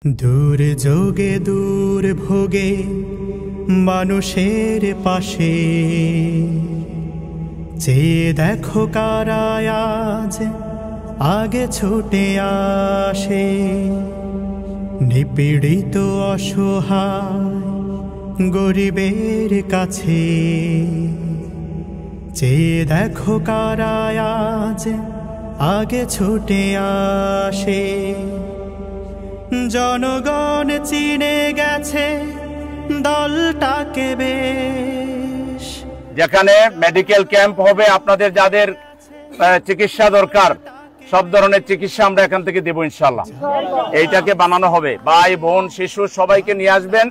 দূর যোগে দূর ভোগে মানুষের পাশে চেয়ে দেখো কারা আজ আগে ছুটে আসে। নিপীড়িত অসহায় গরিবের কাছে চেয়ে দেখো কারা আজ আগে ছুটে আসে। জনগণ চিনে গেছে দলটাকে বেশ। যেখানে মেডিকেল ক্যাম্প হবে, আপনাদের যাদের চিকিৎসা দরকার সব ধরনের চিকিৎসা আমরা এখান থেকে দেব ইনশাআল্লাহ। এইটাকে বানানো হবে, ভাই বোন শিশু সবাইকে নিয়ে আসবেন,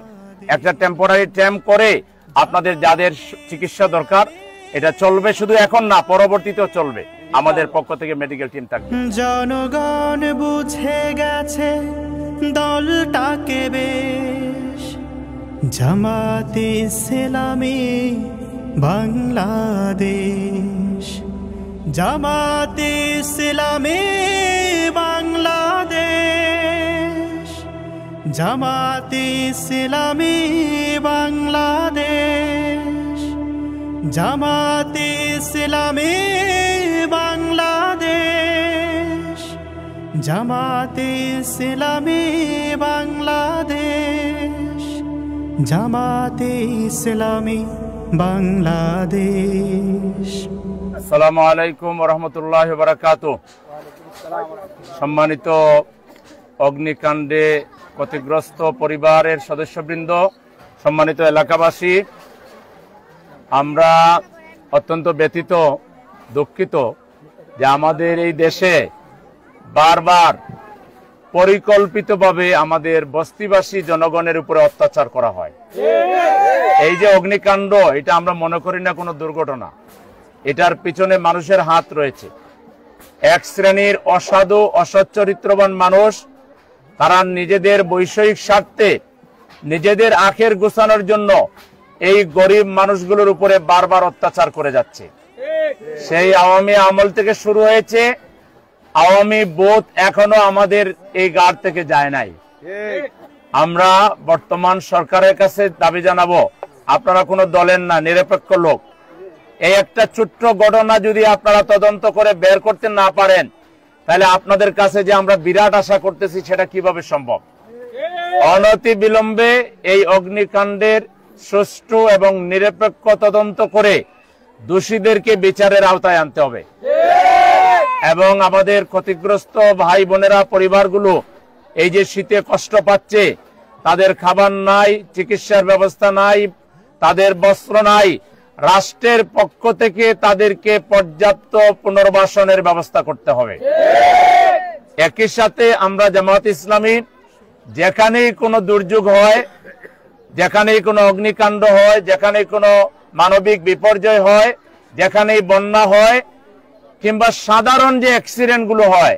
একটা টেম্পোরারি ক্যাম্প করে আপনাদের যাদের চিকিৎসা দরকার এটা চলবে, শুধু এখন না পরবর্তীতেও চলবে। আমাদের পক্ষ থেকে মেডিকেল টিম থাকবে। জনগণ বুঝে গেছে দলটাকে বেশ। জামাতে ইসলামী বাংলাদেশ, জামাতে ইসলামী বাংলাদেশ, জামাতে ইসলামী বাংলাদেশ, জামাতে ইসলামী বাংলাদেশ, জামাতে ইসলামী বাংলাদেশ, জামাতে ইসলামী বাংলাদেশ। আসসালামু আলাইকুম ওয়া রাহমাতুল্লাহি ওয়া বারাকাতুহু। সম্মানিত অগ্নিকাণ্ডে ক্ষতিগ্রস্ত পরিবারের সদস্যবৃন্দ, সম্মানিত এলাকাবাসী, আমরা অত্যন্ত ব্যথিত দুঃখিত যে আমাদের এই দেশে বারবার পরিকল্পিতভাবে আমাদের বস্তিবাসী জনগণের উপরে অত্যাচার করা হয়। এই যে অগ্নিকাণ্ড, এটা আমরা মনে করি না কোনো দুর্ঘটনা, এটার পিছনে মানুষের হাত রয়েছে। এক শ্রেণীর অসাধু অসৎ চরিত্রবান মানুষ, তারা নিজেদের বৈষয়িক স্বার্থে নিজেদের আখের গোছানোর জন্য এই গরিব মানুষগুলোর উপরে বারবার অত্যাচার করে যাচ্ছে। সেই আওয়ামী আমল থেকে শুরু হয়েছে, আওয়ামী বোধ এখনো আমাদের এই গাড় থেকে যায় নাই। আমরা বর্তমান সরকারের কাছে দাবি জানাবো, আপনারা কোনো দলের না, নিরপেক্ষ লোক। এই একটা ছোট্ট ঘটনা যদি আপনারা তদন্ত করে বের করতে না পারেন, তাহলে আপনাদের কাছে যে আমরা বিরাট আশা করতেছি সেটা কিভাবে সম্ভব। অনতি বিলম্বে এই অগ্নিকাণ্ডের সুষ্ঠু এবং নিরপেক্ষ তদন্ত করে দোষীদেরকে বিচারের আওতায় আনতে হবে এবং আমাদের ক্ষতিগ্রস্ত ভাই বোনেরা পরিবারগুলো এই যে শীতে কষ্ট পাচ্ছে, তাদের খাবার নাই, চিকিৎসার ব্যবস্থা নাই, তাদের বস্ত্র নাই, রাষ্ট্রের পক্ষ থেকে তাদেরকে পর্যাপ্ত পুনর্বাসনের ব্যবস্থা করতে হবে। একই সাথে আমরা জামাত ইসলামী যেখানেই কোনো দুর্যোগ হয়, যেখানেই কোনো অগ্নিকাণ্ড হয়, যেখানেই কোনো মানবিক বিপর্যয় হয়, যেখানেই বন্যা হয় কিংবা সাধারণ যে অ্যাক্সিডেন্ট গুলো হয়,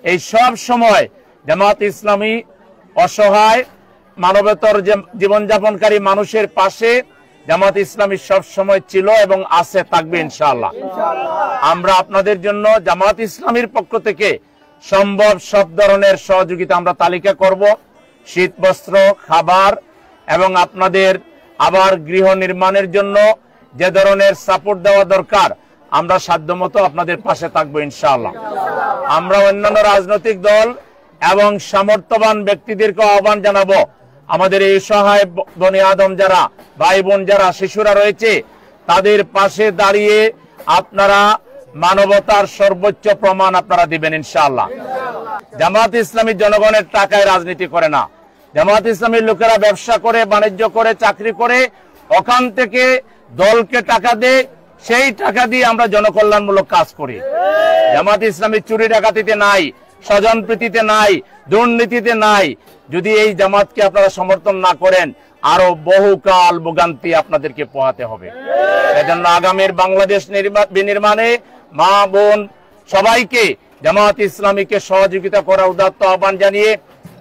এই সব সময় জামাত ইসলামী অসহায় মানবতর জীবনযাপনকারী মানুষের পাশে জামাত ইসলামী সব সময় ছিল এবং আছে, থাকবে ইনশাআল্লাহ। আমরা আপনাদের জন্য জামাত ইসলামীর পক্ষ থেকে সম্ভব সব ধরনের সহযোগিতা আমরা তালিকা করব। শীত বস্ত্র, খাবার এবং আপনাদের আবার গৃহ নির্মাণের জন্য যে ধরনের সাপোর্ট দেওয়া দরকার আমরা সাধ্যমতো আপনাদের পাশে থাকবো ইনশাআল্লাহ। আমরা অন্যান্য রাজনৈতিক দল এবং সামর্থ্যবান ব্যক্তিদেরকে আহ্বান জানাবো, আমাদের এই সহায় বনি আদম যারা ভাই বোন যারা শিশুরা রয়েছে, তাদের পাশে দাঁড়িয়ে আপনারা মানবতার সর্বোচ্চ প্রমাণ আপনারা দিবেন ইনশাআল্লাহ। জামাত ইসলামী জনগণের টাকায় রাজনীতি করে না। জামাত ইসলামীর লোকেরা ব্যবসা করে, বাণিজ্য করে, চাকরি করে, ওখান থেকে দলকে টাকা দেয়, সেই টাকা দিয়ে আমরা জনকল্যাণমূলক কাজ করি। জামাত ইসলামী চুরি ডাকাতিতে নাই, স্বজনপ্রীতিতে নাই, দুর্নীতিতে নাই। যদি এই জামাতকে আপনারা সমর্থন না করেন, আরো বহুকাল ভোগান্তি আপনাদেরকে পোহাতে হবে। এজন্য আগামীর বাংলাদেশ বিনির্মাণে মা বোন সবাইকে জামাত ইসলামীকে সহযোগিতা করা উদাত্ত আহ্বান জানিয়ে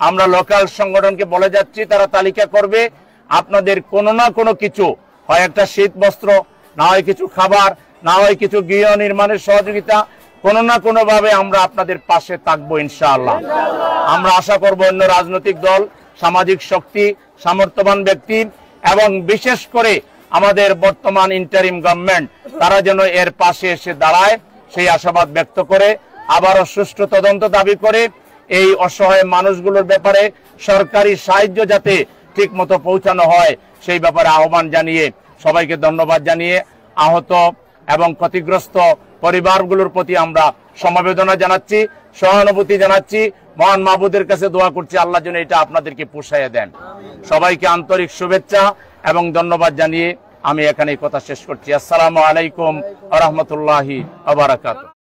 আমরা লোকাল সংগঠনকে বলে যাচ্ছি, তারা তালিকা করবে আপনাদের কোনো না কোনো কিছু, হয় একটা শীত বস্ত্র, না হয় কিছু খাবার, না হয় কিছু গৃহ নির্মাণের সহযোগিতা, কোনো না কোনো ভাবে আমরা আপনাদের পাশে থাকবো ইনশাআল্লাহ। আমরা আশা করব অন্য রাজনৈতিক দল সামাজিক শক্তি, সামর্থ্যবান ব্যক্তি এবং বিশেষ করে আমাদের বর্তমান ইন্টারিম গভর্নমেন্ট তারা যেন এর পাশে এসে দাঁড়ায় সেই আশাবাদ ব্যক্ত করে আবারও সুষ্ঠু তদন্ত দাবি করে এই অসহায় মানুষগুলোর ব্যাপারে সরকারি সাহায্য যাতে ঠিক মতো পৌঁছানো হয় সেই ব্যাপারে আহ্বান জানিয়ে সবাইকে ধন্যবাদ জানিয়ে আহত এবং ক্ষতিগ্রস্ত পরিবারগুলোর প্রতি আমরা সমবেদনা জানাচ্ছি, সহানুভূতি জানাচ্ছি। মহান মাহবুদের কাছে দোয়া করছি আল্লাহ যেন এটা আপনাদেরকে পোষায় দেন। সবাইকে আন্তরিক শুভেচ্ছা এবং ধন্যবাদ জানিয়ে আমি এখানে কথা শেষ করছি। আসসালামু আলাইকুম ওয়া রাহমাতুল্লাহি ওয়া বারাকাতুহু।